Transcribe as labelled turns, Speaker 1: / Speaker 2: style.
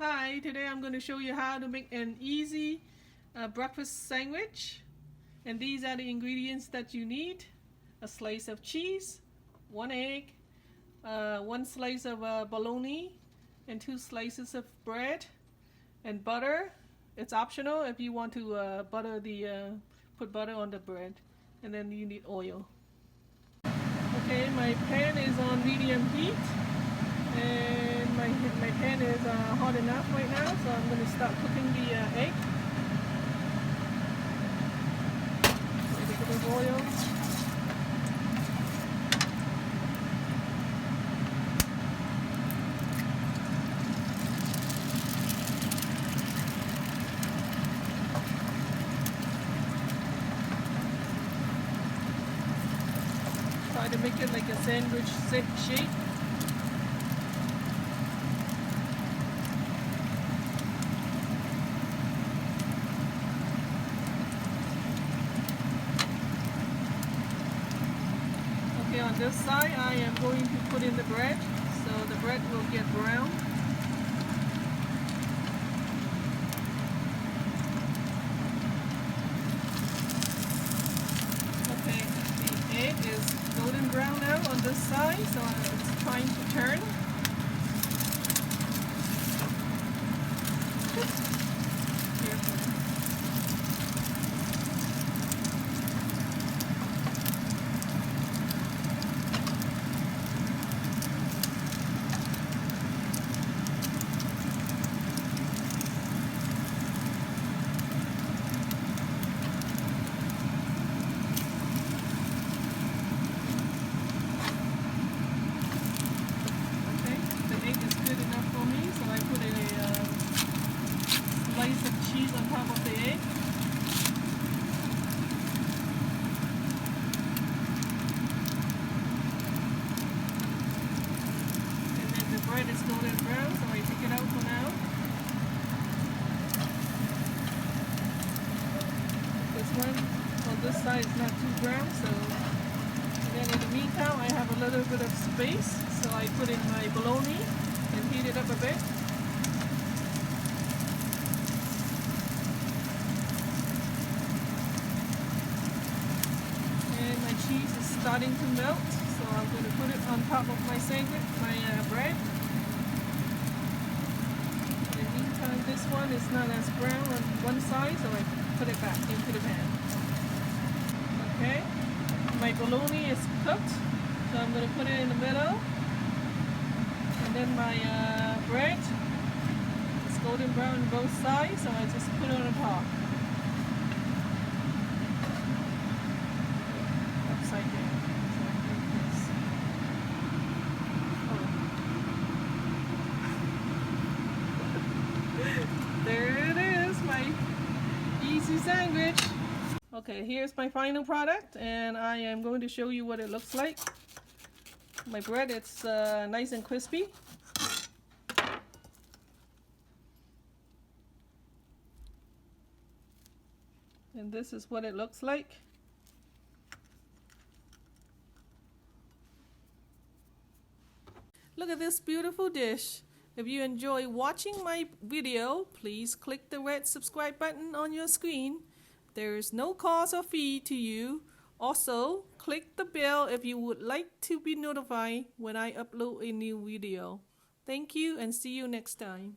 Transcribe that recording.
Speaker 1: Hi, today I'm going to show you how to make an easy breakfast sandwich. And these are the ingredients that you need. A slice of cheese, 1 egg, 1 slice of bologna, and 2 slices of bread, and butter. It's optional if you want to put butter on the bread. And then you need oil. Okay, my pan is on medium heat. And my pan is hot enough right now, so I'm going to start cooking the egg. A little bit of oil. Try to make it like a sandwich shape. Okay, on this side I am going to put in the bread, so the bread will get brown. Okay, the egg is golden brown now on this side, so it's time to turn. Slice of cheese on top of the egg. And then the bread is golden brown, so I take it out for now. This one on this side is not too brown, so and then in the meantime I have a little bit of space, so I put in my bologna and heat it up a bit. Cheese is starting to melt, so I'm going to put it on top of my sandwich, my bread. In the meantime, this one is not as brown on one side, so I put it back into the pan. Okay, my bologna is cooked, so I'm going to put it in the middle. And then my bread is golden brown on both sides, so I just put it on the top. There it is, my easy sandwich. Okay, here's my final product, and I am going to show you what it looks like. My bread, it's nice and crispy. And this is what it looks like. Look at this beautiful dish. If you enjoy watching my video, please click the red subscribe button on your screen. There is no cost or fee to you. Also, click the bell if you would like to be notified when I upload a new video. Thank you and see you next time.